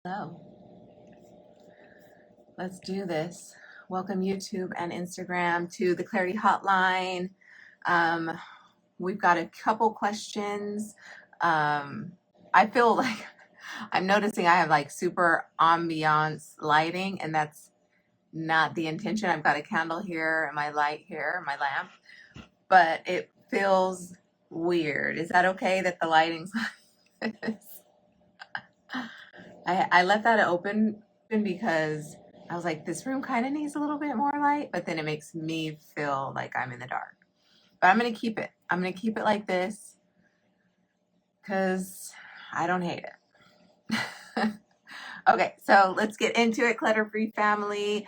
So let's do this. Welcome YouTube and Instagram to the Clarity Hotline. We've got a couple questions. I feel like I'm noticing I have like super ambiance lighting, and that's not the intention. I've got a candle here and my light here, my lamp, but it feels weird. Is that okay that the lighting's like this? I let that open because I was like, this room kind of needs a little bit more light, but then it makes me feel like I'm in the dark. But I'm going to keep it. I'm going to keep it like this because I don't hate it. Okay, so let's get into it, clutter-free family.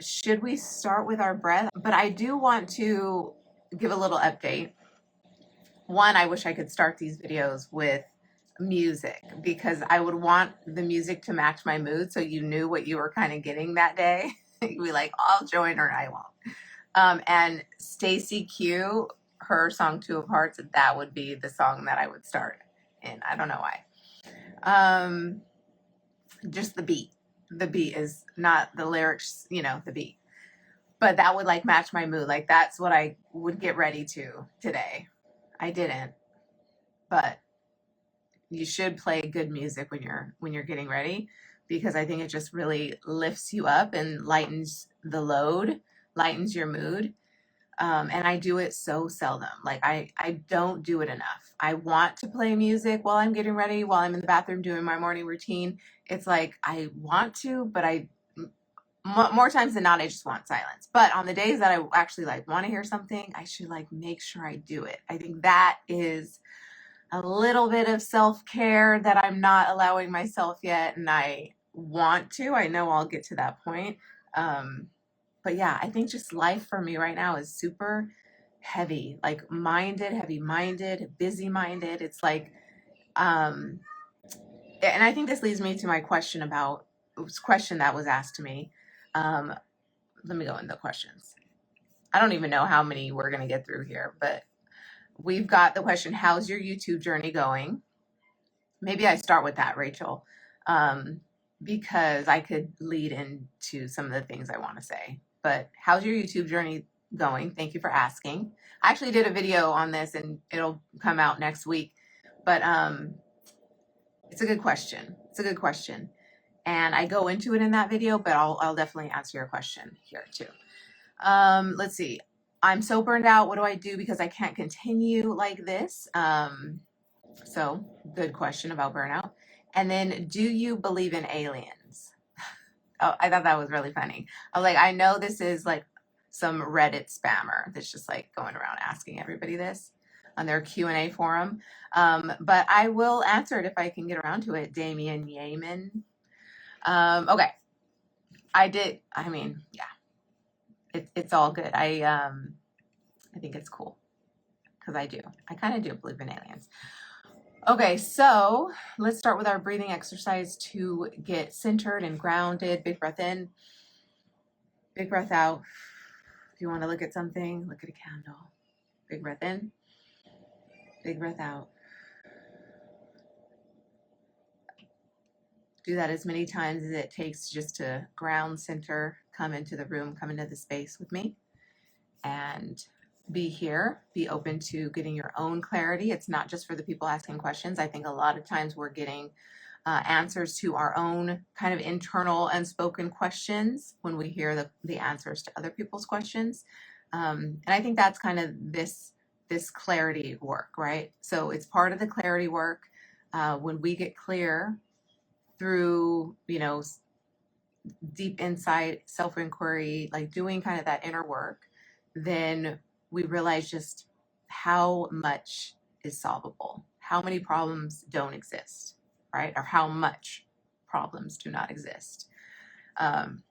Should we start with our breath? But I do want to give a little update. One, I wish I could start these videos with music because I would want the music to match my mood so you knew what you were kind of getting that day. You'd be like, I'll join or I won't. And Stacy Q, her song Two of Hearts, that would be the song that I would start in. I don't know why. Just the beat. The beat is not the lyrics, the beat. But that would like match my mood. Like that's what I would get ready to today. I didn't, but you should play good music when you're getting ready, because I think it just really lifts you up and lightens the load, lightens your mood. And I do it so seldom. Like I don't do it enough. I want to play music while I'm getting ready, while I'm in the bathroom doing my morning routine. It's like I want to, but more times than not, I just want silence. But on the days that I actually like want to hear something, I should like make sure I do it. I think that is a little bit of self-care that I'm not allowing myself yet, and I want to. I know I'll get to that point. But yeah, I think just life for me right now is super heavy, like heavy-minded, busy-minded. It's like, and I think this leads me to my question that was asked to me. Let me go into the questions. I don't even know how many we're going to get through here, but we've got the question, how's your YouTube journey going? Maybe I start with that, Rachel, because I could lead into some of the things I want to say. But how's your YouTube journey going? Thank you for asking. I actually did a video on this and it'll come out next week. But it's a good question. It's a good question. And I go into it in that video, but I'll definitely answer your question here too. Let's see. I'm so burned out. What do I do because I can't continue like this? So good question about burnout. And then, do you believe in aliens? Oh, I thought that was really funny. I was like, I know this is like some Reddit spammer that's just like going around asking everybody this on their Q&A forum. But I will answer it if I can get around to it. Damien Yeaman. Okay. Yeah, it's all good. I think it's cool because I kind of do believe in aliens. Okay, so let's start with our breathing exercise to get centered and grounded. Big breath in, big breath out. If you want to look at something, look at a candle. Big breath in, big breath out. Do that as many times as it takes just to ground, center, come into the room, come into the space with me, and be here, be open to getting your own clarity. It's not just for the people asking questions. I think a lot of times we're getting answers to our own kind of internal unspoken questions when we hear the answers to other people's questions. And I think that's kind of this clarity work, right? So it's part of the clarity work. When we get clear through, deep insight, self-inquiry, like doing kind of that inner work, then we realize just how much is solvable, how many problems don't exist, right? Or how much problems do not exist. And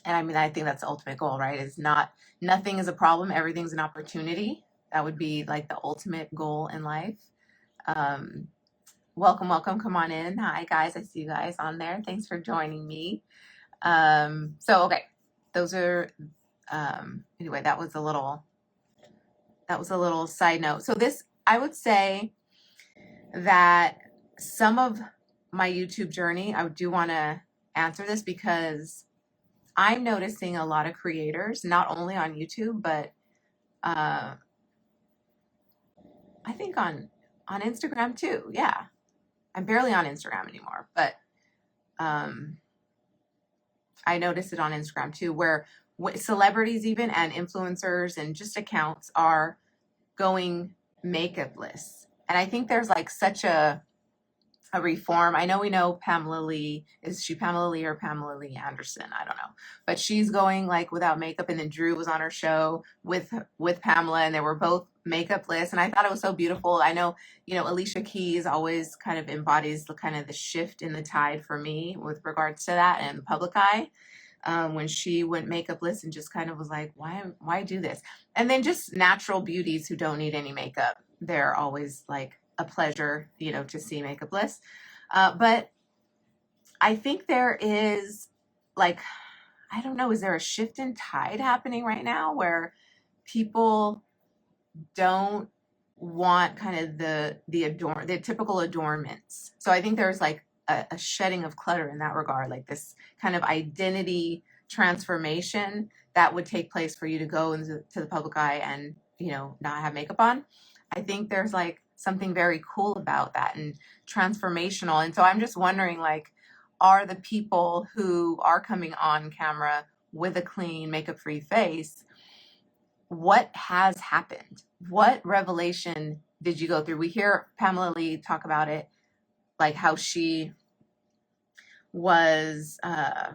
I think that's the ultimate goal, right? Is nothing is a problem, everything's an opportunity. That would be like the ultimate goal in life. Welcome, come on in. Hi guys, I see you guys on there. Thanks for joining me. Okay, those are, anyway, that was a little side note. So I would say that some of my YouTube journey, I do want to answer this because I'm noticing a lot of creators, not only on YouTube, but uh, I think on Instagram too. Yeah, I'm barely on Instagram anymore, but um, I notice it on Instagram too, where celebrities even and influencers and just accounts are going makeupless. And I think there's like such a reform. I know we know Pamela Lee. Is she Pamela Lee or Pamela Lee Anderson? I don't know. But she's going like without makeup, and then Drew was on her show with Pamela, and they were both makeupless, and I thought it was so beautiful. I know, Alicia Keys always kind of embodies the kind of the shift in the tide for me with regards to that and the public eye. When she went makeupless and just kind of was like, why do this? And then just natural beauties who don't need any makeup. They're always like a pleasure, to see makeupless. But I think there is like, I don't know, is there a shift in tide happening right now where people don't want kind of the typical adornments? So I think there's like a shedding of clutter in that regard, like this kind of identity transformation that would take place for you to go into the public eye and not have makeup on. I think there's like something very cool about that and transformational. And so I'm just wondering, like, are the people who are coming on camera with a clean makeup free face, what has happened? What revelation did you go through? We hear Pamela Lee talk about it, like how she was, I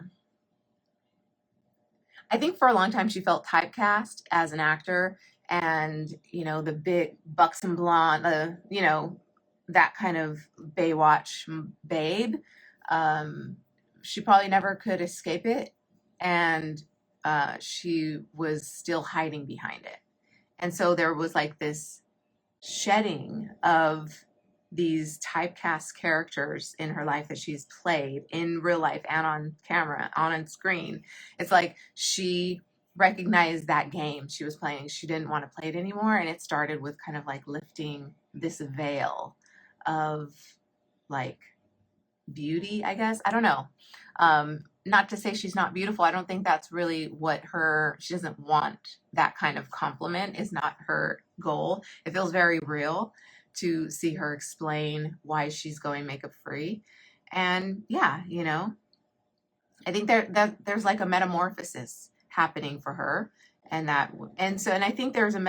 think for a long time she felt typecast as an actor, and the big buxom blonde, that kind of Baywatch babe. She probably never could escape it, and she was still hiding behind it. And so there was like this shedding of these typecast characters in her life that she's played in real life and on camera, on screen. It's like she recognized that game she was playing. She didn't want to play it anymore. And it started with kind of like lifting this veil of like beauty, I guess. I don't know. Not to say she's not beautiful. I don't think that's really what she doesn't want that kind of compliment, is not her goal. It feels very real to see her explain why she's going makeup free. And yeah, I think there's like a metamorphosis happening for her. And I think there's a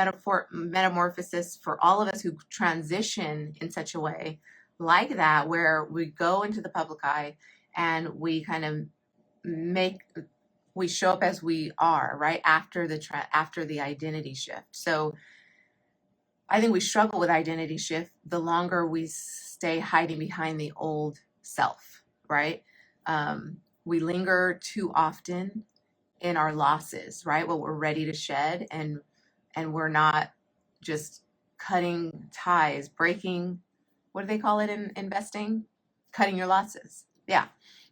metamorphosis for all of us who transition in such a way like that, where we go into the public eye and we kind of we show up as we are, right after the identity shift. So I think we struggle with identity shift the longer we stay hiding behind the old self, right? We linger too often in our losses, right? What we're ready to shed, and we're not just cutting ties, breaking, what do they call it in investing? Cutting your losses. Yeah,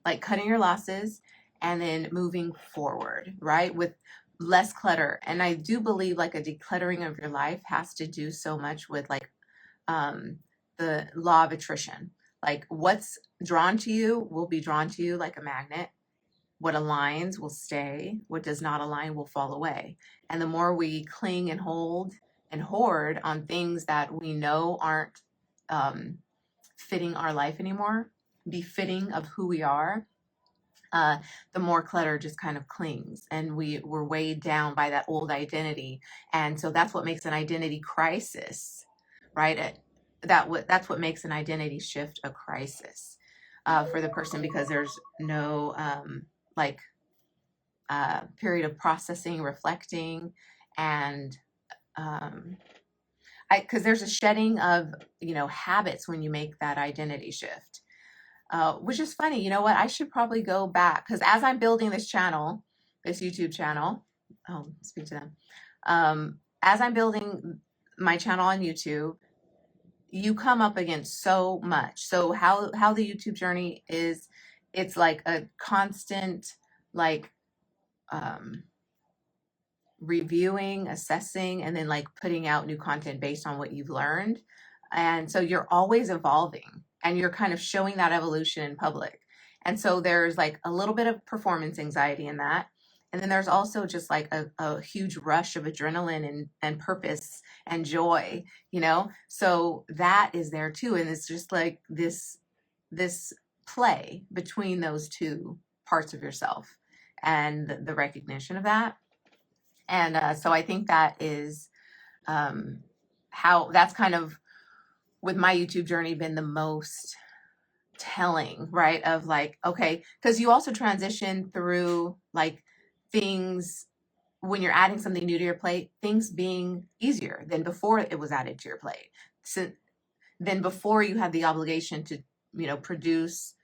like cutting your losses and then moving forward, right? With less clutter. And I do believe like a decluttering of your life has to do so much with like the law of attrition. Like what's drawn to you will be drawn to you like a magnet. What aligns will stay. What does not align will fall away. And the more we cling and hold and hoard on things that we know aren't fitting our life anymore, befitting of who we are, the more clutter just kind of clings, and we're weighed down by that old identity. And so that's what makes an identity crisis, right? That's what makes an identity shift a crisis for the person, because there's no period of processing, reflecting, and because there's a shedding of habits when you make that identity shift. Which is funny. You know what? I should probably go back, because as I'm building this channel, this YouTube channel, speak to them. As I'm building my channel on YouTube, you come up against so much. So how the YouTube journey is, it's like a constant, like, reviewing, assessing, and then like putting out new content based on what you've learned. And so you're always evolving. and you're kind of showing that evolution in public. And so there's like a little bit of performance anxiety in that. And then there's also just like a huge rush of adrenaline and purpose and joy, you know? So that is there too. And it's just like this play between those two parts of yourself and the recognition of that. And so I think that is how that's kind of with my YouTube journey been the most telling, right? Of like, okay, because you also transition through like things when you're adding something new to your plate, things being easier than before it was added to your plate. So then before you had the obligation to, you know, produce,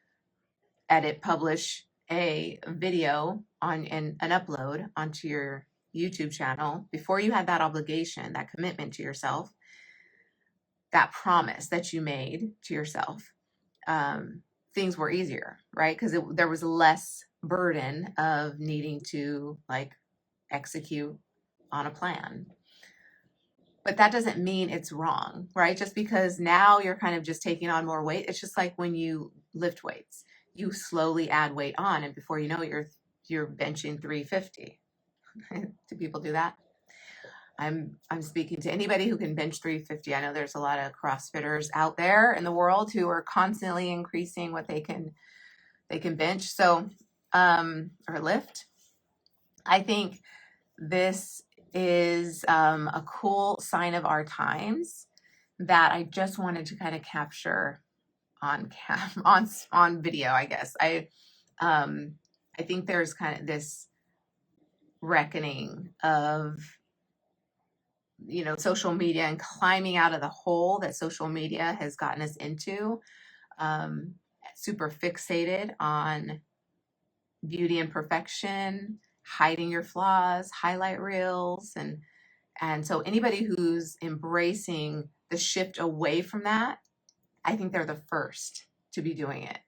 edit, publish a video on and an upload onto your YouTube channel, before you had that obligation, that commitment to yourself, that promise that you made to yourself, things were easier, right? Because there was less burden of needing to like execute on a plan. But that doesn't mean it's wrong, right? Just because now you're kind of just taking on more weight. It's just like when you lift weights, you slowly add weight on, and before you know it, you're benching 350. Do people do that? I'm speaking to anybody who can bench 350. I know there's a lot of CrossFitters out there in the world who are constantly increasing what they can bench. So or lift. I think this is a cool sign of our times that I just wanted to kind of capture on on video, I guess. I think there's kind of this reckoning of, you know, social media and climbing out of the hole that social media has gotten us into, super fixated on beauty and perfection, hiding your flaws, highlight reels, and so anybody who's embracing the shift away from that, I think they're the first to be doing it.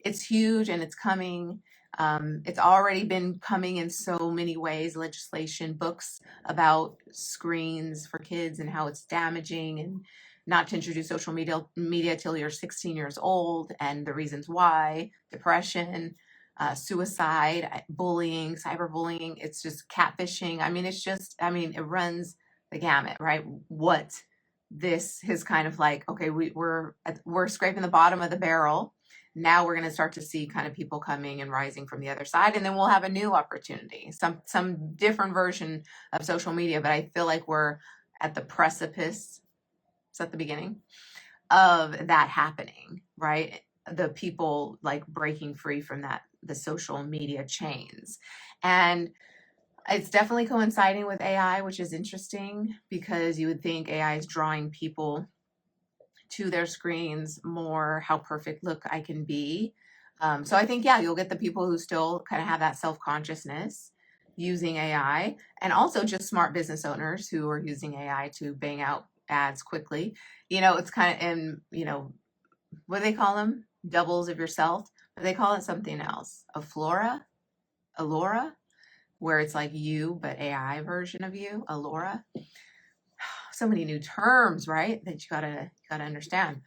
It's huge and it's coming. It's already been coming in so many ways, legislation, books about screens for kids and how it's damaging, and not to introduce social media till you're 16 years old, and the reasons why, depression, suicide, bullying, cyberbullying, it's just catfishing. I mean, it runs the gamut, right? What this is kind of like, okay, we're scraping the bottom of the barrel. Now we're going to start to see kind of people coming and rising from the other side, and then we'll have a new opportunity, some different version of social media. But I feel like we're at the precipice, it's at the beginning of that happening, right? The people like breaking free from the social media chains. And it's definitely coinciding with AI, which is interesting because you would think AI is drawing people to their screens more, how perfect look I can be. So I think, yeah, you'll get the people who still kind of have that self-consciousness using AI, and also just smart business owners who are using AI to bang out ads quickly. You know, it's kind of, and you know, what do they call them? Doubles of yourself, but they call it something else. Allura, where it's like you, but AI version of you, Allura. So many new terms, right? That you gotta understand.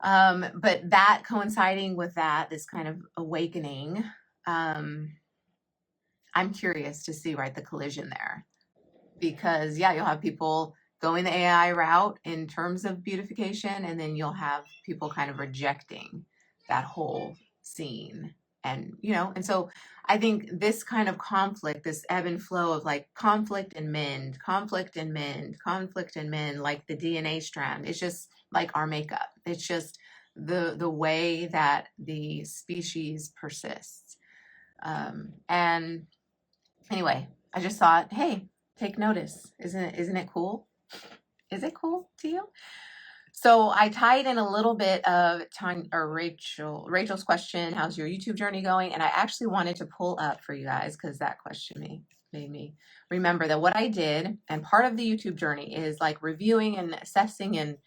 But that coinciding with that, this kind of awakening, I'm curious to see, right, the collision there, because yeah, you'll have people going the AI route in terms of beautification, and then you'll have people kind of rejecting that whole scene. And, you know, and so I think this kind of conflict, this ebb and flow of like conflict and mend, like the DNA strand, it's just like our makeup. It's just the way that the species persists. And anyway, I just thought, hey, take notice. Isn't it cool? Is it cool to you? So I tied in a little bit of Rachel's question, how's your YouTube journey going? And I actually wanted to pull up for you guys, because that question made me remember that what I did, and part of the YouTube journey is like reviewing and assessing and,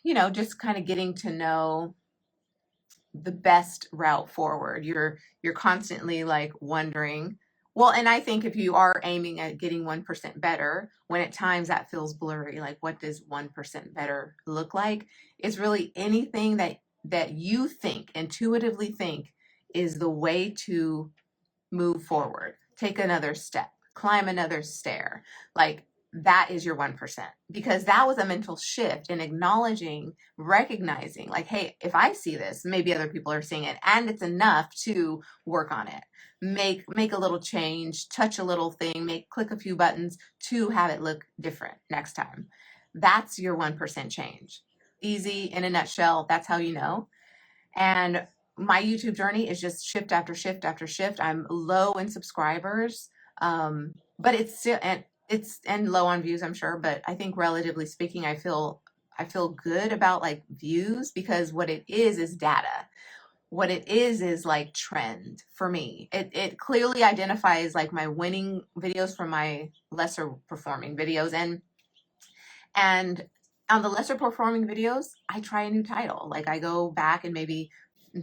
you know, just kind of getting to know the best route forward. You're constantly like wondering, Well, and I think if you are aiming at getting 1% better, when at times that feels blurry, like what does 1% better look like? It's really anything that you think, intuitively think is the way to move forward, take another step, climb another stair. Like that is your 1%, because that was a mental shift in acknowledging, recognizing like, hey, if I see this, maybe other people are seeing it, and it's enough to work on it. Make a little change, touch a little thing, click a few buttons to have it look different next time. That's your 1% change. Easy in a nutshell. That's how you know. And my YouTube journey is just shift after shift after shift. I'm low in subscribers, but it's still, and low on views, I'm sure. But I think relatively speaking, I feel good about like views, because what it is data. What it is like trend for me. It clearly identifies like my winning videos from my lesser performing videos, and on the lesser performing videos, I try a new title. Like I go back and maybe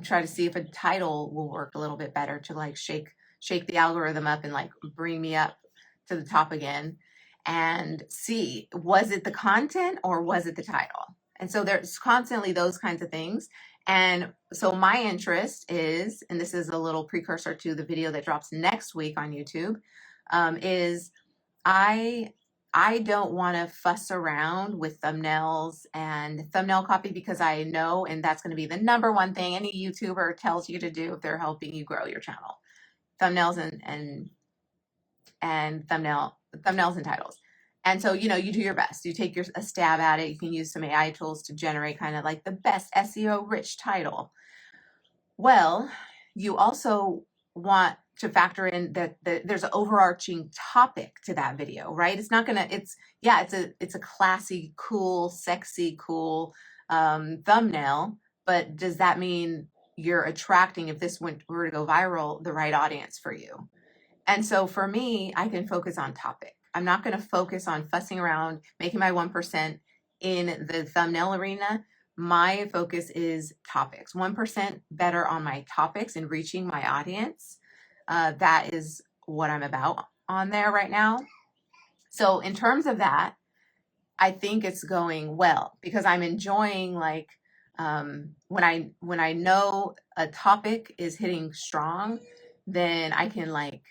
try to see if a title will work a little bit better to like shake the algorithm up and like bring me up to the top again, and see, was it the content or was it the title? And so there's constantly those kinds of things. And so my interest is, and this is a little precursor to the video that drops next week on YouTube, is I don't want to fuss around with thumbnails and thumbnail copy, because I know, and that's going to be the number one thing any YouTuber tells you to do if they're helping you grow your channel. Thumbnails and thumbnails and titles. And so, you do your best. You take a stab at it. You can use some AI tools to generate kind of like the best SEO rich title. Well, you also want to factor in that there's an overarching topic to that video, right? It's not gonna, it's a classy, cool, sexy, cool thumbnail, but does that mean you're attracting, if this were to go viral, the right audience for you? And so for me, I can focus on topic. I'm not going to focus on fussing around, making my 1% in the thumbnail arena. My focus is topics. 1% better on my topics and reaching my audience. That is what I'm about on there right now. So in terms of that, I think it's going well, because I'm enjoying like when I know a topic is hitting strong, then I can like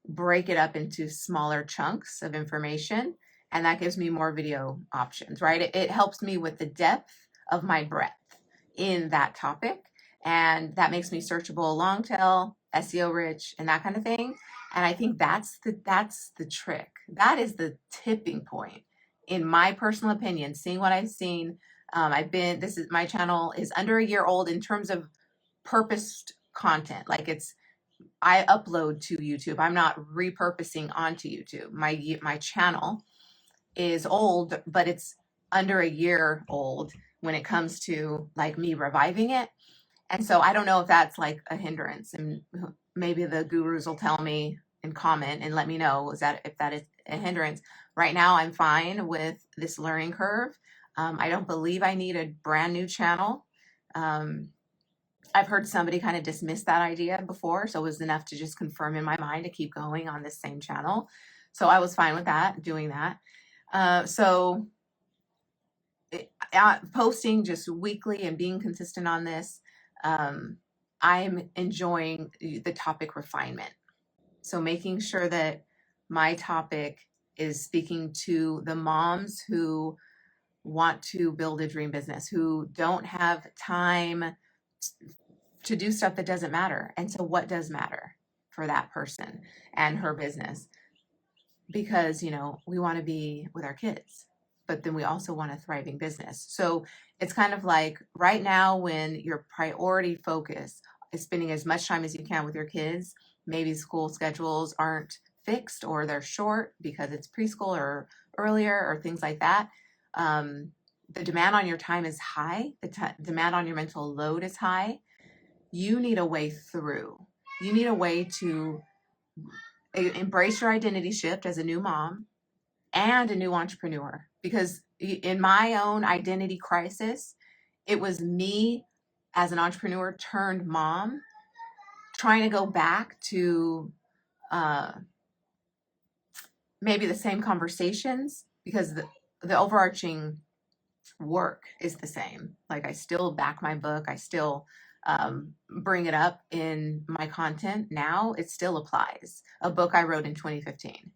break it up into smaller chunks of information, and that gives me more video options, right? It helps me with the depth of my breadth in that topic, and that makes me searchable, long tail, SEO rich, and that kind of thing. And I think that's the trick. That is the tipping point, in my personal opinion. Seeing what I've seen, my channel is under a year old in terms of purposed content. Like I upload to YouTube. I'm not repurposing onto YouTube. My channel is old, but it's under a year old when it comes to like me reviving it. And so I don't know if that's like a hindrance, and maybe the gurus will tell me and comment and let me know if that is a hindrance. Right now, I'm fine with this learning curve. I don't believe I need a brand new channel. I've heard somebody kind of dismiss that idea before, so it was enough to just confirm in my mind to keep going on this same channel. So I was fine with that, doing that. Posting just weekly and being consistent on this, I'm enjoying the topic refinement. So making sure that my topic is speaking to the moms who want to build a dream business, who don't have time to do stuff that doesn't matter. And so what does matter for that person and her business? Because, we want to be with our kids, but then we also want a thriving business. So it's kind of like right now, when your priority focus is spending as much time as you can with your kids, maybe school schedules aren't fixed, or they're short because it's preschool or earlier or things like that. The demand on your time is high. The demand on your mental load is high. You need a way through. You need a way to embrace your identity shift as a new mom and a new entrepreneur. Because in my own identity crisis, it was me as an entrepreneur turned mom trying to go back to uh, maybe the same conversations, because the overarching work is the same. Like I still back my book. I still bring it up in my content now. It still applies. A book I wrote in 2015.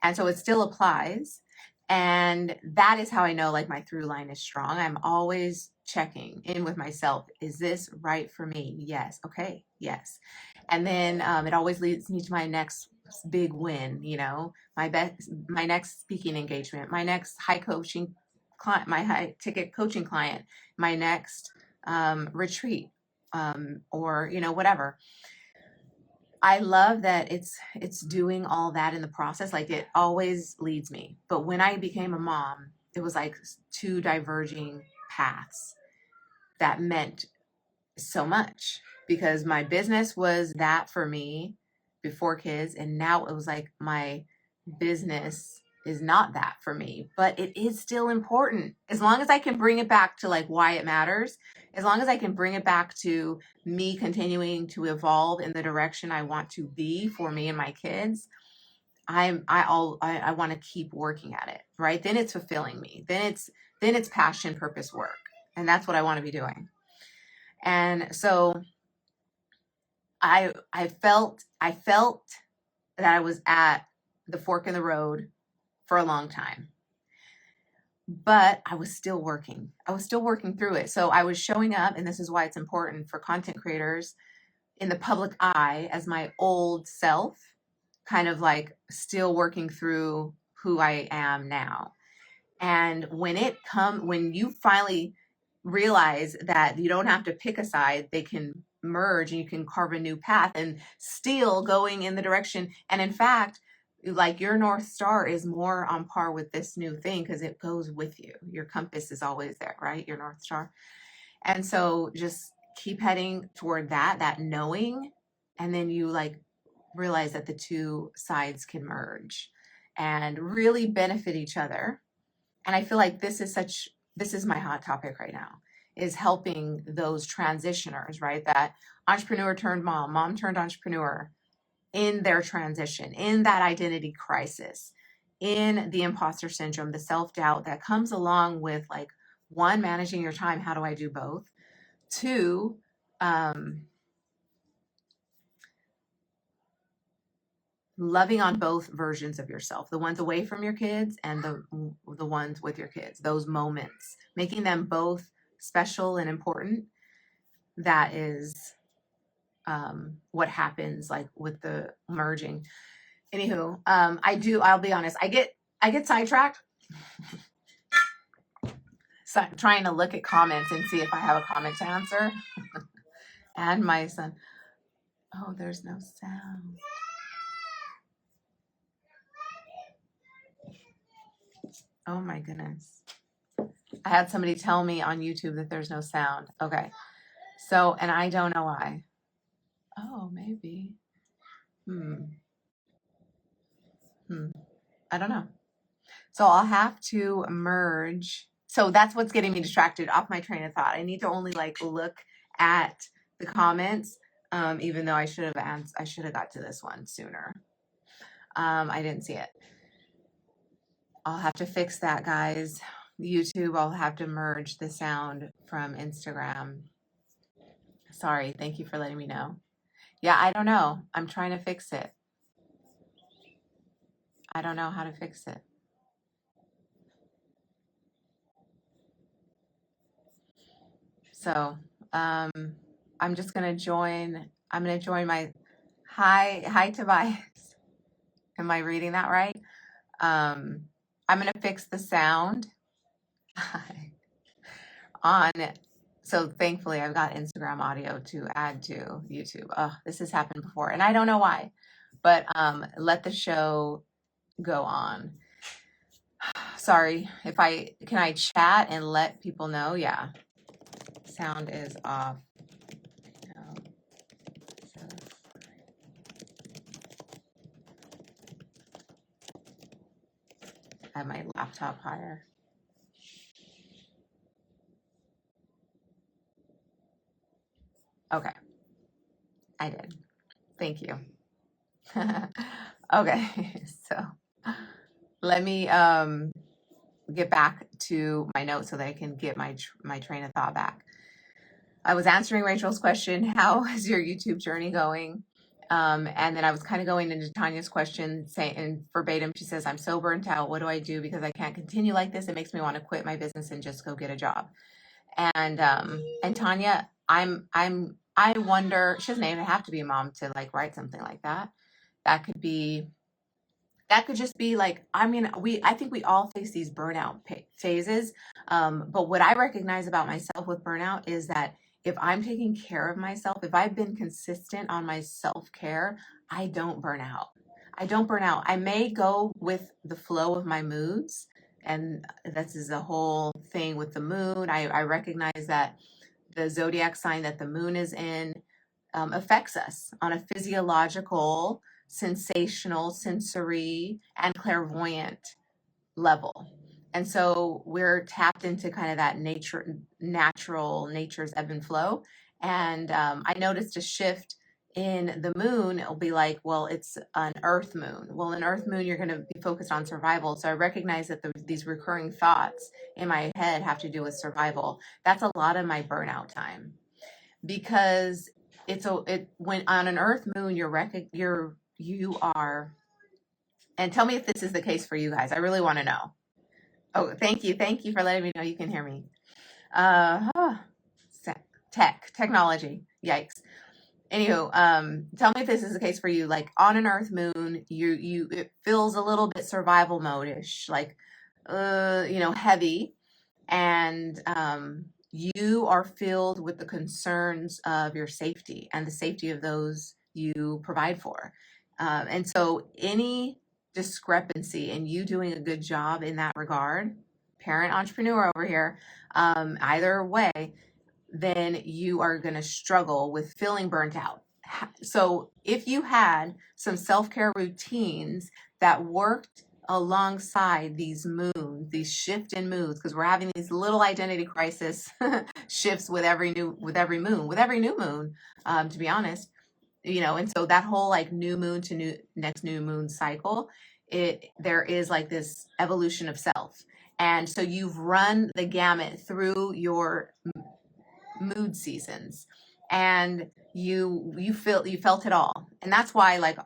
And so it still applies. And that is how I know like my through line is strong. I'm always checking in with myself. Is this right for me? Yes. Okay. Yes. And then it always leads me to my next big win, you know, my next speaking engagement, my next high coaching client, my high ticket coaching client, my next retreat, or, you know, whatever. I love that it's doing all that in the process. Like it always leads me. But when I became a mom, it was like two diverging paths that meant so much, because my business was that for me before kids, and now it was like my business is not that for me, but it is still important. As long as I can bring it back to like why it matters, as long as I can bring it back to me continuing to evolve in the direction I want to be for me and my kids, I want to keep working at it, right? Then it's fulfilling me. Then it's passion, purpose, work. And that's what I want to be doing. And so I felt that I was at the fork in the road for a long time, but I was still working. I was still working through it. So I was showing up, and this is why it's important for content creators, in the public eye as my old self, kind of like still working through who I am now. And when you finally realize that you don't have to pick a side, they can merge and you can carve a new path and still going in the direction. And in fact, like your North Star is more on par with this new thing because it goes with you. Your compass is always there, right? Your North Star. And so just keep heading toward that knowing, and then you like realize that the two sides can merge and really benefit each other. And I feel like this is my hot topic right now, is helping those transitioners, right? That entrepreneur turned mom, mom turned entrepreneur, in their transition, in that identity crisis, in the imposter syndrome, the self-doubt that comes along with like, one, managing your time. How do I do both? Two, loving on both versions of yourself, the ones away from your kids and the ones with your kids, those moments, making them both special and important. That is what happens like with the merging. Anywho, I'll be honest, I get sidetracked. So I'm trying to look at comments and see if I have a comment to answer. And my son, oh, there's no sound. Oh my goodness. I had somebody tell me on YouTube that there's no sound. Okay. So, and I don't know why. Oh, maybe. I don't know. So I'll have to merge. So that's what's getting me distracted off my train of thought. I need to only like look at the comments, even though I should have got to this one sooner. I didn't see it. I'll have to fix that, guys. YouTube, I'll have to merge the sound from Instagram. Sorry. Thank you for letting me know. Yeah, I don't know. I'm trying to fix it. I don't know how to fix it. So I'm just gonna join. I'm gonna join my hi Tobias. Am I reading that right? I'm gonna fix the sound on. So thankfully, I've got Instagram audio to add to YouTube. Oh, this has happened before, and I don't know why. But let the show go on. Sorry if can I chat and let people know? Yeah, sound is off. No. I have my laptop higher. Okay, I did. Thank you. Okay, so let me get back to my notes so that I can get my train of thought back. I was answering Rachel's question, how is your YouTube journey going? And then I was kind of going into Tanya's question, saying in verbatim, she says, I'm so burnt out. What do I do? Because I can't continue like this. It makes me want to quit my business and just go get a job. And Tanya, I wonder, she doesn't even have to be a mom to like write something like that. That could be, that could just be like, I mean, I think we all face these burnout phases. But what I recognize about myself with burnout is that if I'm taking care of myself, if I've been consistent on my self-care, I don't burn out. I don't burn out. I may go with the flow of my moods. And this is the whole thing with the moon. I recognize that the zodiac sign that the moon is in affects us on a physiological, sensational, sensory, and clairvoyant level. And so we're tapped into kind of that nature's ebb and flow. And I noticed a shift in the moon. It'll be like, well, it's an earth moon. Well, an earth moon, you're going to be focused on survival. So I recognize that these recurring thoughts in my head have to do with survival. That's a lot of my burnout time, because when on an earth moon, you are, and tell me if this is the case for you guys. I really want to know. Oh, thank you for letting me know you can hear me. Uh, technology, yikes. Anywho, tell me if this is the case for you. Like on an earth moon, it feels a little bit survival mode-ish, like heavy, and you are filled with the concerns of your safety and the safety of those you provide for. And so any discrepancy in you doing a good job in that regard, parent entrepreneur over here, either way, then you are going to struggle with feeling burnt out. So if you had some self-care routines that worked alongside these moods, these shift in moods, because we're having these little identity crisis shifts with every new moon, to be honest, and so that whole like new moon to next new moon cycle, there is like this evolution of self. And so you've run the gamut through your mood seasons, and you felt it all. And that's why, like,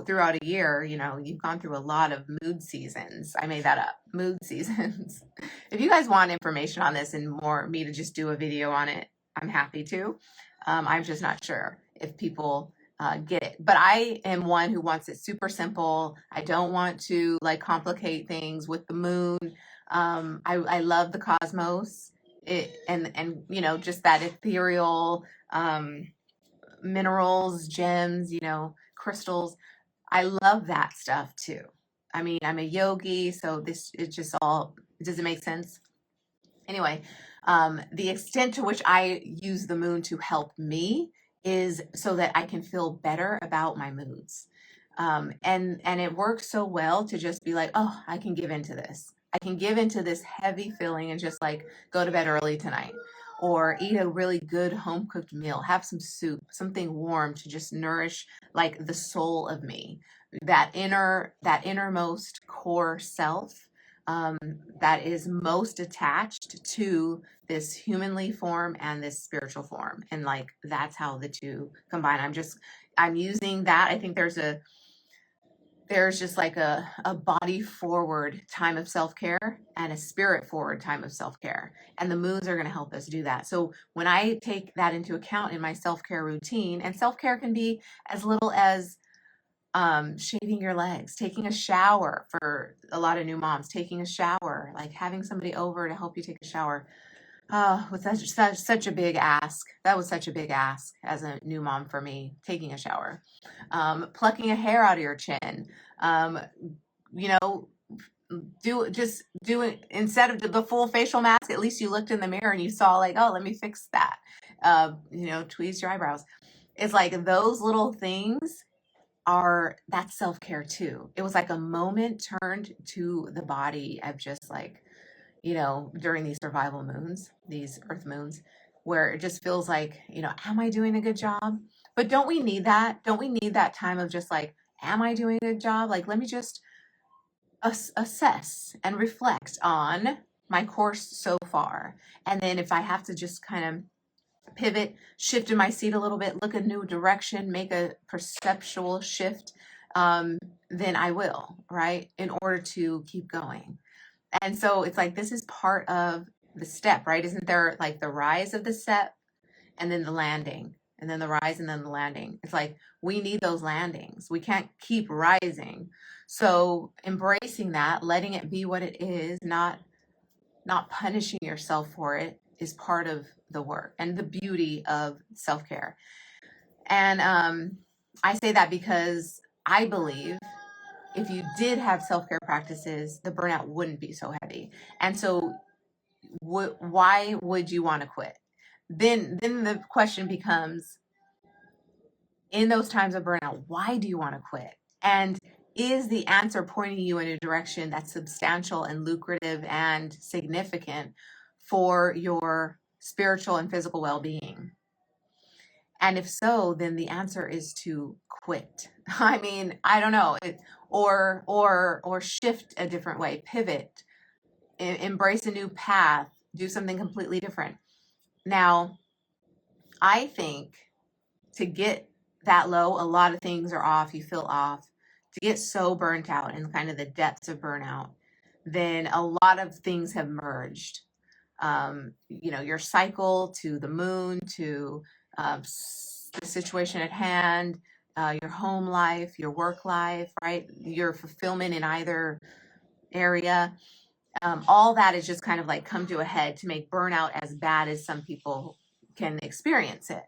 throughout a year, you've gone through a lot of mood seasons. I made that up, mood seasons. If you guys want information on this and more me to just do a video on it, I'm happy to. I'm just not sure if people get it, but I am one who wants it super simple. I don't want to like complicate things with the moon. I love the cosmos, and just that ethereal, minerals, gems, crystals. I love that stuff too. I mean, I'm a yogi, so does it make sense? Anyway, the extent to which I use the moon to help me is so that I can feel better about my moods. And it works so well to just be like, oh, I can give into this. I can give into this heavy feeling and just like go to bed early tonight, or eat a really good home cooked meal, have some soup, something warm to just nourish like the soul of me, that innermost core self, that is most attached to this humanly form and this spiritual form. And like, that's how the two combine. I'm using that. I think there's just like a body forward time of self-care and a spirit forward time of self-care. And the moons are going to help us do that. So when I take that into account in my self-care routine, and self-care can be as little as shaving your legs, taking a shower. For a lot of new moms, taking a shower, like having somebody over to help you take a shower. Oh, was such a big ask. That was such a big ask as a new mom for me, taking a shower. Plucking a hair out of your chin. Do it instead of the full facial mask. At least you looked in the mirror and you saw like, oh, let me fix that. Tweeze your eyebrows. It's like those little things that's self-care too. It was like a moment turned to the body of just like, during these survival moons, these earth moons, where it just feels like, am I doing a good job? But don't we need that? Don't we need that time of just like Am I doing a good job? Like, let me just assess and reflect on my course so far. And then if I have to just kind of pivot, shift in my seat a little bit, look a new direction, make a perceptual shift, then I will, right? In order to keep going. And so it's like, this is part of the step, right? Isn't there like the rise of the step and then the landing and then the rise and then the landing? It's like, we need those landings. We can't keep rising. So embracing that, letting it be what it is, not punishing yourself for it, is part of the work and the beauty of self-care. And I say that because I believe if you did have self-care practices, the burnout wouldn't be so heavy. And so why would you want to quit? Then the question becomes, in those times of burnout, why do you want to quit? And is the answer pointing you in a direction that's substantial and lucrative and significant for your spiritual and physical well-being? And if so, then the answer is to quit. I mean, I don't know, or shift a different way, pivot, embrace a new path, do something completely different. Now, I think to get that low, a lot of things are off, you feel off. To get so burnt out in kind of the depths of burnout, then a lot of things have merged. Your cycle to the moon, to the situation at hand, your home life, your work life, right? Your fulfillment in either area. All that is just kind of like come to a head to make burnout as bad as some people can experience it.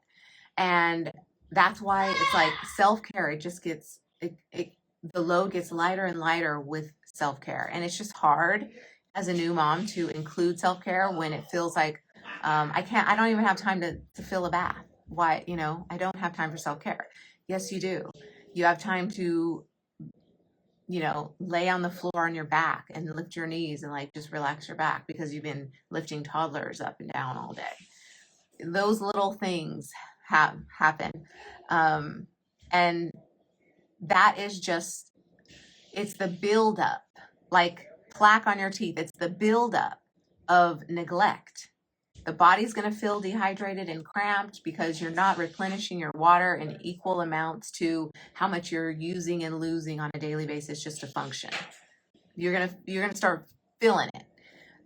And that's why it's like self-care, it just gets, the load gets lighter and lighter with self-care. And it's just hard as a new mom to include self-care when it feels like I don't even have time to fill a bath. Why, I don't have time for self-care. Yes, you do. You have time to, lay on the floor on your back and lift your knees and like just relax your back because you've been lifting toddlers up and down all day. Those little things happen. And that is just, it's the buildup, like plaque on your teeth. It's the buildup of neglect. The body's going to feel dehydrated and cramped because you're not replenishing your water in equal amounts to how much you're using and losing on a daily basis just to function. You're going to start feeling it.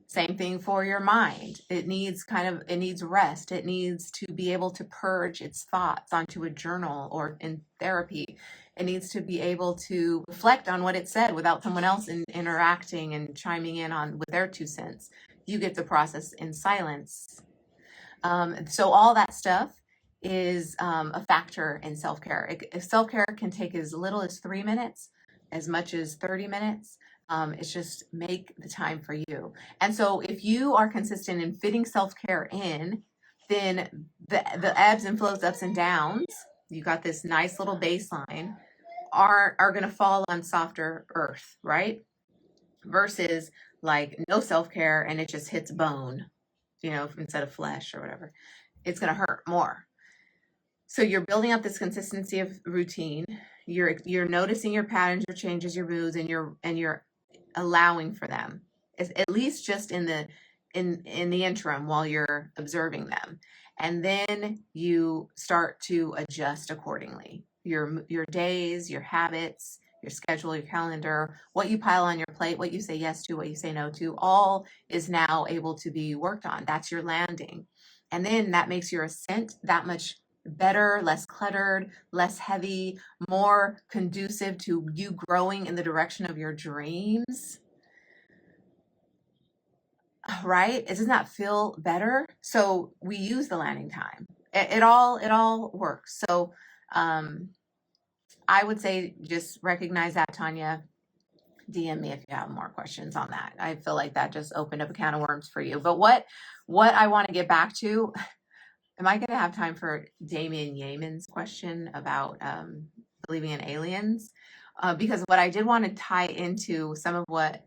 Same thing for your mind. It needs rest. It needs to be able to purge its thoughts onto a journal or in therapy. It needs to be able to reflect on what it said without someone else interacting and chiming in on with their 2 cents. You get to process in silence. So all that stuff is a factor in self-care. Self-care can take as little as 3 minutes, as much as 30 minutes. It's just make the time for you. And so if you are consistent in fitting self-care in, then the ebbs and flows, ups and downs, you got this nice little baseline, are going to fall on softer earth, right? Versus like no self-care and it just hits bone, instead of flesh or whatever. It's going to hurt more. So you're building up this consistency of routine. You're noticing your patterns, your changes, your moods, and you're allowing for them, at least just in the interim while you're observing them. And then you start to adjust accordingly. Your days, your habits, your schedule, your calendar, what you pile on your plate, what you say yes to, what you say no to, all is now able to be worked on. That's your landing. And then that makes your ascent that much better, less cluttered, less heavy, more conducive to you growing in the direction of your dreams. Right? Doesn't that feel better? So we use the landing time. It all works. So I would say just recognize that, Tanya. DM me if you have more questions on that. I feel like that just opened up a can of worms for you. But what I want to get back to, am I going to have time for Damien Yeaman's question about believing in aliens? Because what I did want to tie into some of what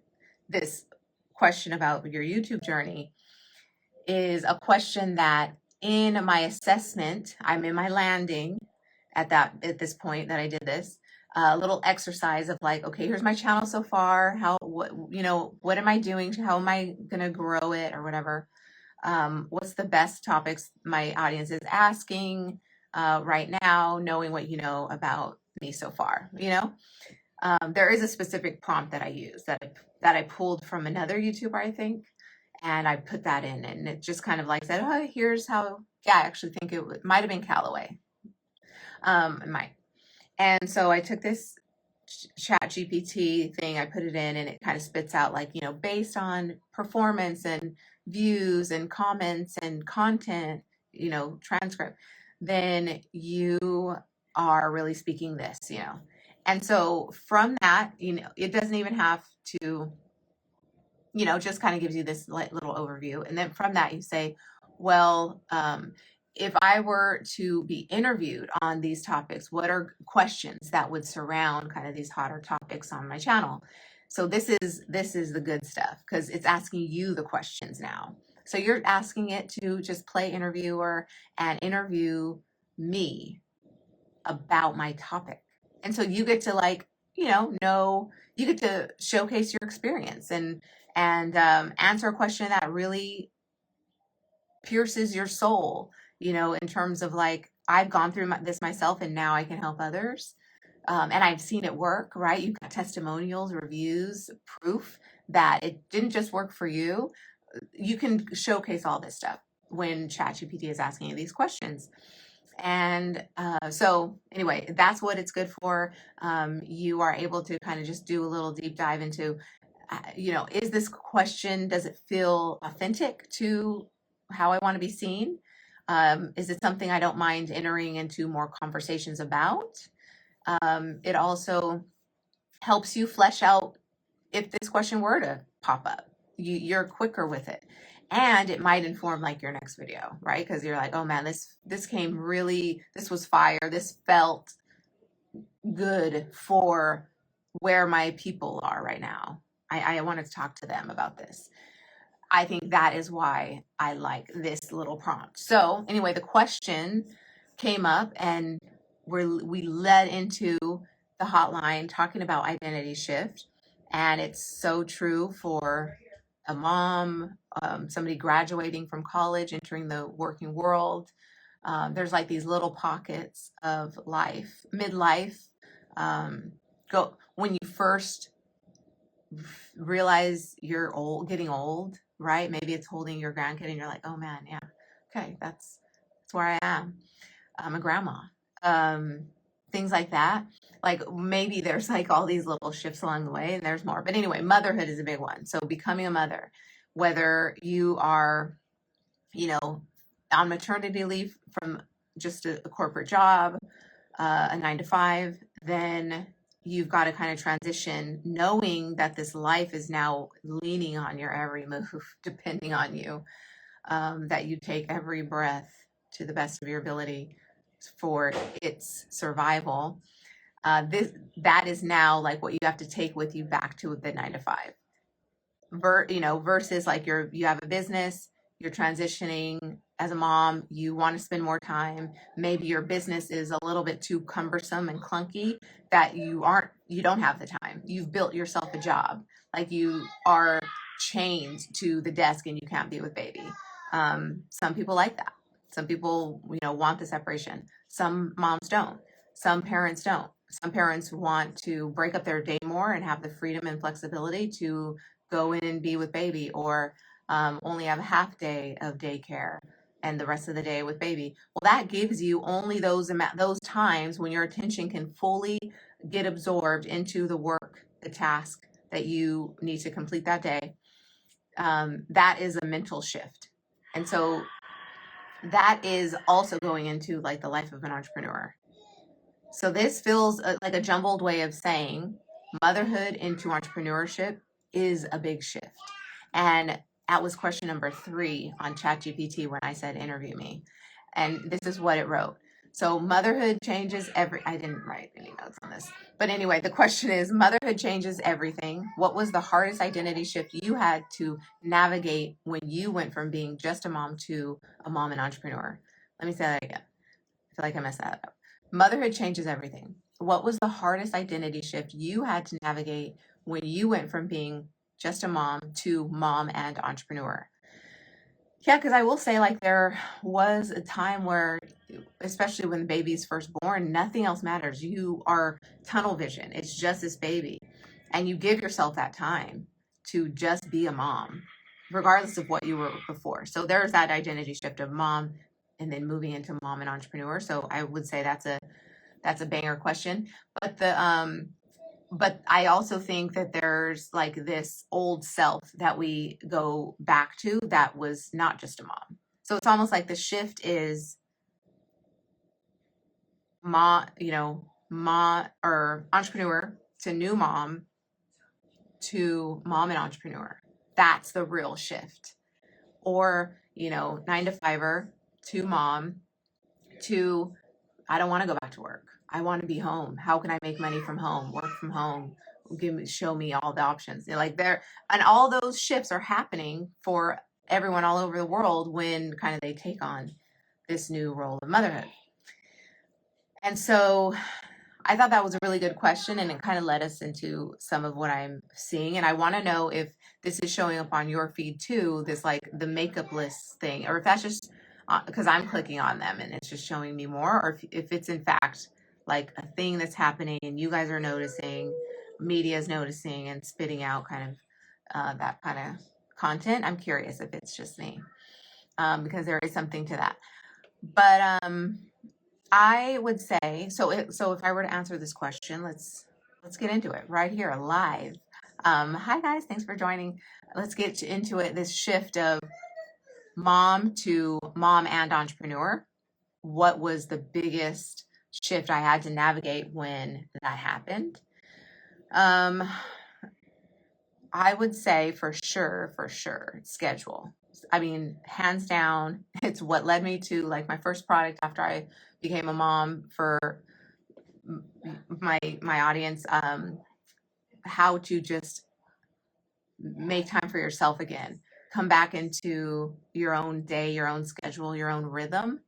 this question about your YouTube journey is a question that in my assessment, I'm in my landing at this point that I did this. a little exercise of like, okay, here's my channel so far. What am I doing? How am I going to grow it or whatever? What's the best topics my audience is asking right now, knowing what you know about me so far, there is a specific prompt that I use that I pulled from another YouTuber, I think, and I put that in, and it just kind of like said, oh, here's how. Yeah, I actually think it might have been Callaway. It might. And so I took this chat GPT thing, I put it in, and it kind of spits out like, based on performance and views and comments and content, transcript, then you are really speaking this. And so from that, it doesn't even have to, just kind of gives you this little overview. And then from that, you say, well, if I were to be interviewed on these topics, what are questions that would surround kind of these hotter topics on my channel? So this is the good stuff, because it's asking you the questions now. So you're asking it to just play interviewer and interview me about my topic. And so you get to you get to showcase your experience and answer a question that really pierces your soul, in terms of like, I've gone through this myself and now I can help others. And I've seen it work, right? You've got testimonials, reviews, proof that it didn't just work for you. You can showcase all this stuff when ChatGPT is asking you these questions. And so anyway, that's what it's good for. You are able to kind of just do a little deep dive into, is this question, does it feel authentic to how I want to be seen? Is it something I don't mind entering into more conversations about? It also helps you flesh out if this question were to pop up. You're quicker with it. And it might inform like your next video, right? Because you're like, oh man, this was fire. This felt good for where my people are right now. I wanted to talk to them about this. I think that is why I like this little prompt. So anyway, the question came up and we led into the hotline talking about identity shift. And it's so true for a mom, somebody graduating from college, entering the working world. There's like these little pockets of life, midlife, when you first realize you're getting old, right? Maybe it's holding your grandkid and you're like, oh man, yeah, okay, that's where I am. I'm a grandma. Things like that. Like maybe there's like all these little shifts along the way and there's more. But anyway, motherhood is a big one. So becoming a mother, whether you are, on maternity leave from just a corporate job, a 9 to 5, then you've got to kind of transition knowing that this life is now leaning on your every move, depending on you, that you take every breath to the best of your ability for its survival. That is now like what you have to take with you back to the 9 to 5. Versus like you have a business, you're transitioning as a mom, you want to spend more time. Maybe your business is a little bit too cumbersome and clunky that you don't have the time. You've built yourself a job. Like you are chained to the desk and you can't be with baby. Some people like that. Some people, want the separation. Some moms don't. Some parents don't. Some parents want to break up their day more and have the freedom and flexibility to go in and be with baby, or only have a half day of daycare and the rest of the day with baby. Well, that gives you only those times when your attention can fully get absorbed into the work, the task that you need to complete that day. That is a mental shift. And so that is also going into like the life of an entrepreneur. So this feels like a jumbled way of saying motherhood into entrepreneurship is a big shift. And that was question number 3 on ChatGPT when I said interview me. And this is what it wrote. So motherhood changes I didn't write any notes on this. But anyway, the question is, motherhood changes everything. What was the hardest identity shift you had to navigate when you went from being just a mom to a mom and entrepreneur? Let me say that again. feel like I messed that up. Motherhood changes everything. What was the hardest identity shift you had to navigate when you went from being just a mom to mom and entrepreneur? Yeah, because I will say, like, there was a time where, especially when the baby's first born, nothing else matters. You are tunnel vision. It's just this baby. And you give yourself that time to just be a mom, regardless of what you were before. So there's that identity shift of mom and then moving into mom and entrepreneur. So I would say that's a banger question. But I also think that there's like this old self that we go back to that was not just a mom. So it's almost like the shift is mom or entrepreneur to new mom to mom and entrepreneur. That's the real shift. Or, 9 to 5er to mom to I don't want to go back to work. I want to be home. How can I make money from home, work from home? Show me all the options. And all those shifts are happening for everyone all over the world when kind of they take on this new role of motherhood. And so I thought that was a really good question, and it kind of led us into some of what I'm seeing. And I want to know if this is showing up on your feed too, this like the makeup list thing, or if that's just because I'm clicking on them and it's just showing me more, or if it's in fact like a thing that's happening and you guys are noticing, media is noticing and spitting out kind of that kind of content. I'm curious if it's just me, because there is something to that. But I would say, so if I were to answer this question, let's get into it right here live. Hi guys, thanks for joining. Let's get into it. This shift of mom to mom and entrepreneur. What was the biggest shift I had to navigate when that happened? I would say for sure, schedule. I mean, hands down, it's what led me to like my first product after I became a mom for my audience, how to just make time for yourself again, come back into your own day, your own schedule, your own rhythm,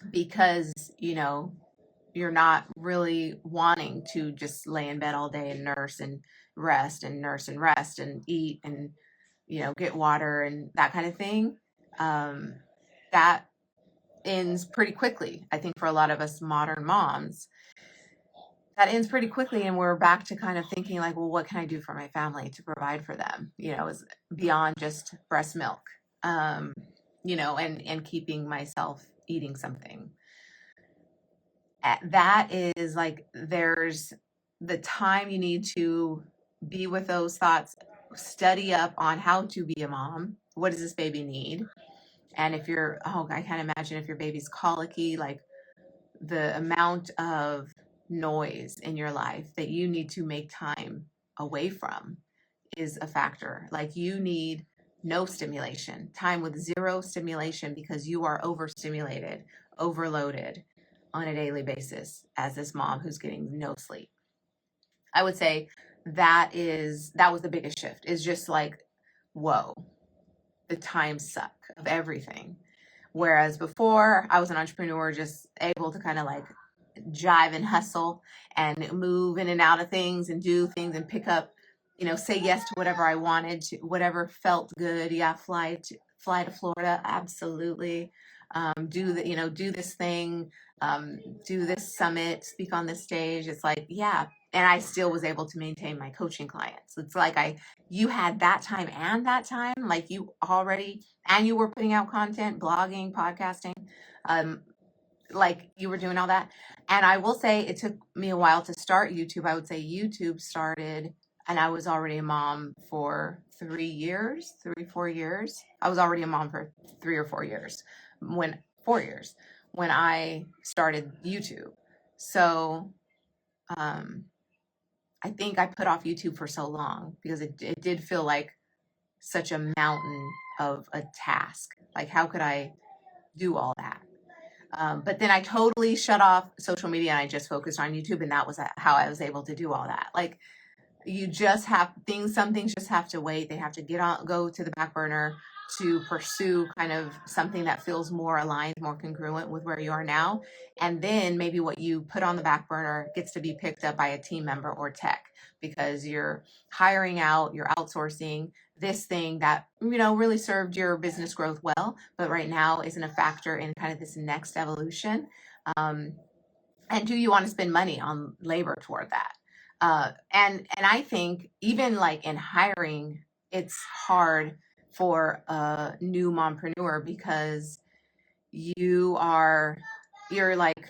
because you're not really wanting to just lay in bed all day and nurse and rest and nurse and rest and eat and get water and that kind of thing. That ends pretty quickly. I think for a lot of us modern moms, that ends pretty quickly, and we're back to kind of thinking like, well, what can I do for my family to provide for them? Is beyond just breast milk, and keeping myself eating something. That is like, there's the time you need to be with those thoughts, study up on how to be a mom. What does this baby need? And if I can't imagine if your baby's colicky, like the amount of noise in your life that you need to make time away from is a factor. Like you need no stimulation, time with zero stimulation, because you are overstimulated, overloaded on a daily basis as this mom who's getting no sleep. I would say that was the biggest shift, is just like, whoa, the time suck of everything. Whereas before I was an entrepreneur, just able to kind of like jive and hustle and move in and out of things and do things and pick up, say yes to whatever I wanted to, whatever felt good. Yeah. Fly to Florida. Absolutely. Do this thing, do this summit, speak on this stage. It's like, yeah. And I still was able to maintain my coaching clients. It's like you had that time and that time, like you were putting out content, blogging, podcasting, like you were doing all that. And I will say it took me a while to start YouTube. I would say YouTube started, and I was already a mom for 4 years. I was already a mom for 3 or 4 years when I started YouTube. So, I think I put off YouTube for so long because it did feel like such a mountain of a task. Like, how could I do all that? But then I totally shut off social media and I just focused on YouTube, and that was how I was able to do all that. Like, you just some things just have to wait. They have to go to the back burner to pursue kind of something that feels more aligned, more congruent with where you are now. And then maybe what you put on the back burner gets to be picked up by a team member or tech, because you're hiring out, you're outsourcing this thing that, really served your business growth well, but right now isn't a factor in kind of this next evolution. And do you want to spend money on labor toward that? And I think even like in hiring, it's hard for a new mompreneur, because you're like,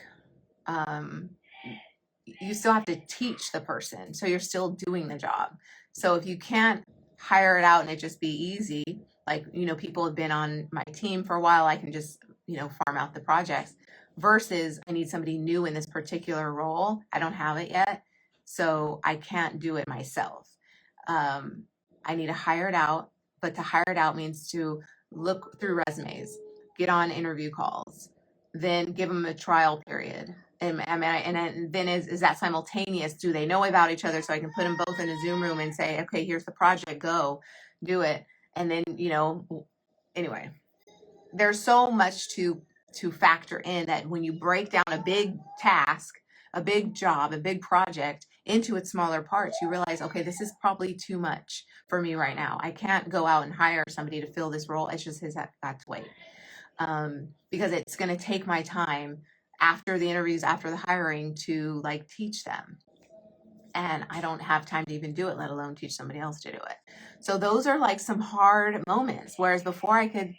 you still have to teach the person, so you're still doing the job. So if you can't hire it out and it just be easy, like, people have been on my team for a while, I can just, farm out the projects, versus I need somebody new in this particular role, I don't have it yet, so I can't do it myself. I need to hire it out, but to hire it out means to look through resumes, get on interview calls, then give them a trial period. And then is that simultaneous? Do they know about each other, so I can put them both in a Zoom room and say, okay, here's the project, go do it. And then, anyway, there's so much to factor in, that when you break down a big task, a big job, a big project into its smaller parts, you realize, okay, this is probably too much for me right now. I can't go out and hire somebody to fill this role. It's just got to wait. Because it's going to take my time after the interviews, after the hiring, to like teach them. And I don't have time to even do it, let alone teach somebody else to do it. So those are like some hard moments. Whereas before I could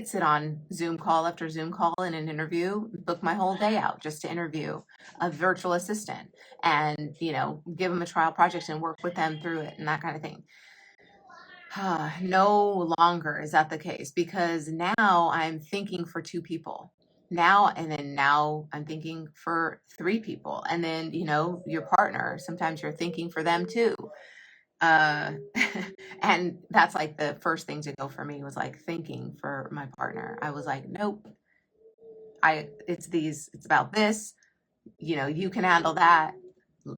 sit on Zoom call after Zoom call in an interview, book my whole day out just to interview a virtual assistant and, give them a trial project and work with them through it and that kind of thing. No longer is that the case, because now I'm thinking for 2 people. Now I'm thinking for 3 people. And then, your partner, sometimes you're thinking for them too. And that's like the first thing to go for me, was like thinking for my partner. I was like, nope, it's about this, you can handle that,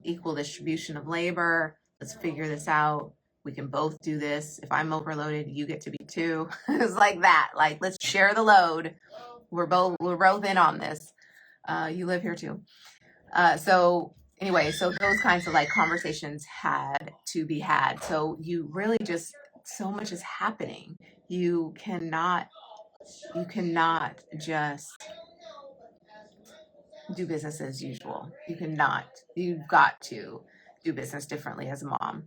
equal distribution of labor. Let's figure this out. We can both do this. If I'm overloaded, you get to be too. It's like that. Like, let's share the load. We're both in on this. You live here too. So anyway, so those kinds of like conversations had to be had. So you really just, so much is happening. You cannot just do business as usual. You've got to do business differently as a mom.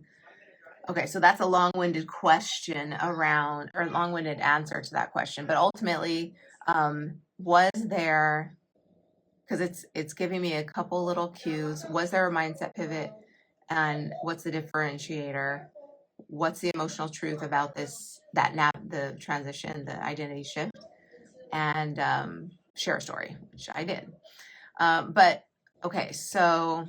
Okay, so that's a long-winded long-winded answer to that question. But ultimately, was there, because it's giving me a couple little cues, was there a mindset pivot? And what's the differentiator? What's the emotional truth about the transition, the identity shift? And share a story, which I did. But okay, so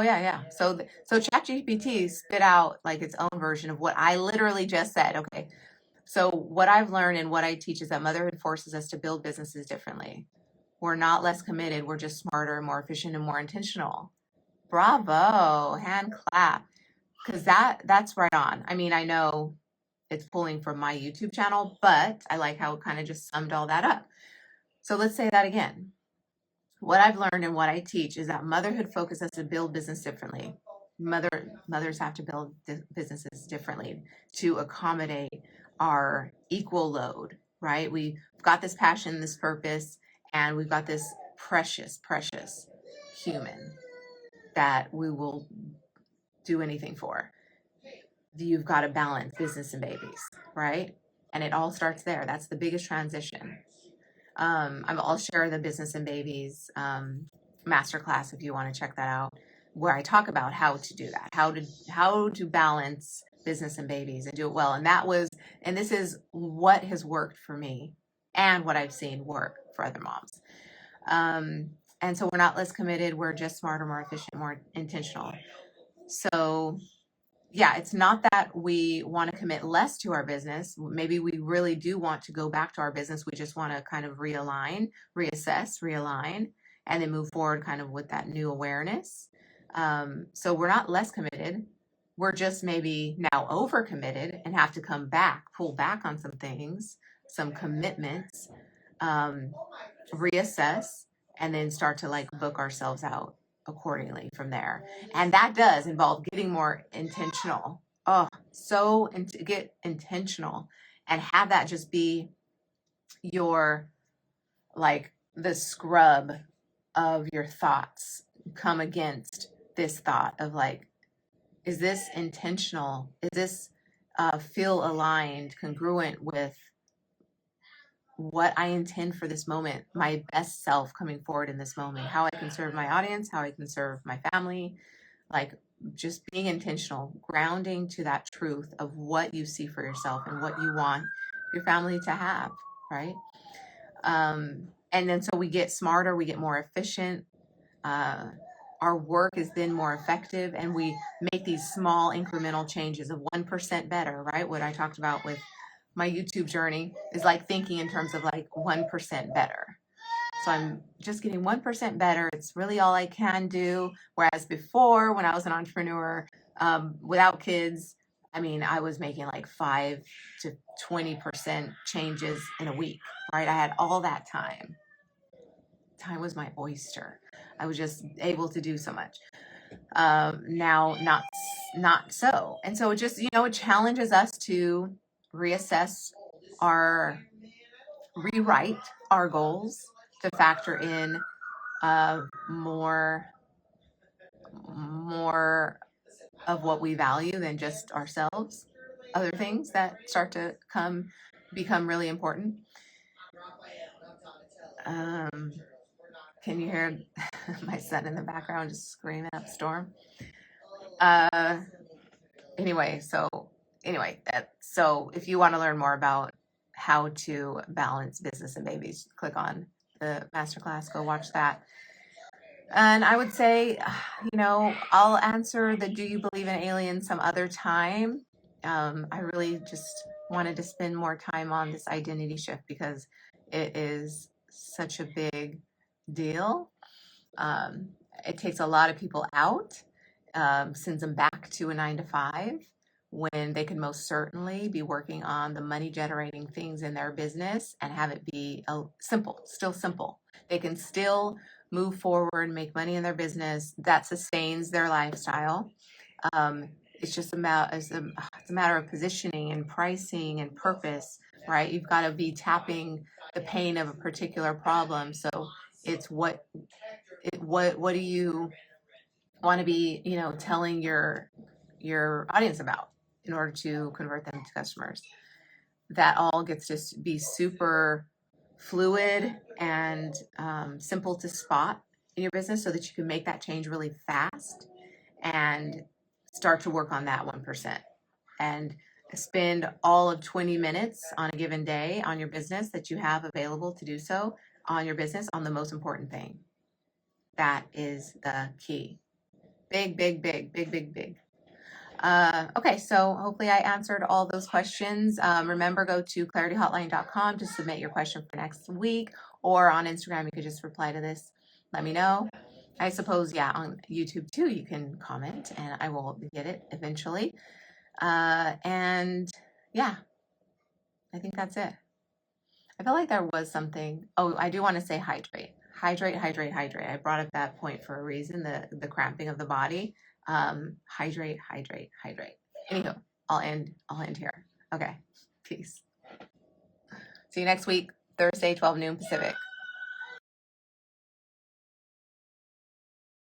yeah. So ChatGPT spit out like its own version of what I literally just said. Okay, so what I've learned and what I teach is that motherhood forces us to build businesses differently. We're not less committed. We're just smarter, more efficient, and more intentional. Bravo, hand clap, because that's right on. I mean, I know it's pulling from my YouTube channel, but I like how it kind of just summed all that up. So let's say that again. What I've learned and what I teach is that motherhood focuses us to build business differently. Mothers have to build businesses differently to accommodate our equal load, right? We've got this passion, this purpose, and we've got this precious, precious human that we will do anything for. You've got to balance business and babies, right? And it all starts there. That's the biggest transition. I'll share the business and babies masterclass if you want to check that out, where I talk about how to do that, how to balance business and babies and do it well. And this is what has worked for me and what I've seen work for other moms. And so we're not less committed. We're just smarter, more efficient, more intentional. So yeah, it's not that we want to commit less to our business. Maybe we really do want to go back to our business. We just want to kind of realign, reassess, realign, and then move forward kind of with that new awareness. So we're not less committed. we're just maybe now overcommitted and have to pull back on some things, some commitments, reassess, and then start to like book ourselves out accordingly from there. And that does involve getting more intentional. Get intentional and have that just be your, like, the scrub of your thoughts. Come against this thought of like, is this intentional? Is this feel aligned, congruent with what I intend for this moment, my best self coming forward in this moment, how I can serve my audience, how I can serve my family, like just being intentional, grounding to that truth of what you see for yourself and what you want your family to have, right? And then so we get smarter, we get more efficient. Our work is then more effective, and we make these small incremental changes of 1% better, right? What I talked about with my YouTube journey is like thinking in terms of like 1% better. So I'm just getting 1% better. It's really all I can do. Whereas before, when I was an entrepreneur, without kids, I mean, I was making like 5 to 20% changes in a week, right? I had all that time. Time was my oyster. I was just able to do so much. Now, not so. And so it just, it challenges us to reassess rewrite our goals to factor in more of what we value than just ourselves, other things that start to become really important. Can you hear my son in the background just screaming up a storm? Anyway, so if you want to learn more about how to balance business and babies, click on the masterclass, go watch that. And I would say, I'll answer the do you believe in aliens some other time. I really just wanted to spend more time on this identity shift because it is such a big deal. It takes a lot of people out, sends them back to a 9 to 5 when they can most certainly be working on the money generating things in their business and have it be still simple. They can still move forward, make money in their business that sustains their lifestyle. It's just a matter of positioning and pricing and purpose, right? You've got to be tapping the pain of a particular problem. So it's what do you want to be, telling your audience about in order to convert them to customers. That all gets to be super fluid and simple to spot in your business so that you can make that change really fast and start to work on that 1% and spend all of 20 minutes on a given day on your business that you have available to do so on your business on the most important thing. That is the key. Big. Okay, so hopefully I answered all those questions. Remember, go to clarityhotline.com to submit your question for next week, or on Instagram, you could just reply to this. Let me know. I suppose, on YouTube too, you can comment and I will get it eventually. And yeah, I think that's it. I feel like there was something. Oh, I do want to say hydrate. Hydrate. I brought up that point for a reason, the cramping of the body. Hydrate. Anywho, I'll end here. Okay, peace. See you next week, Thursday, 12 noon Pacific.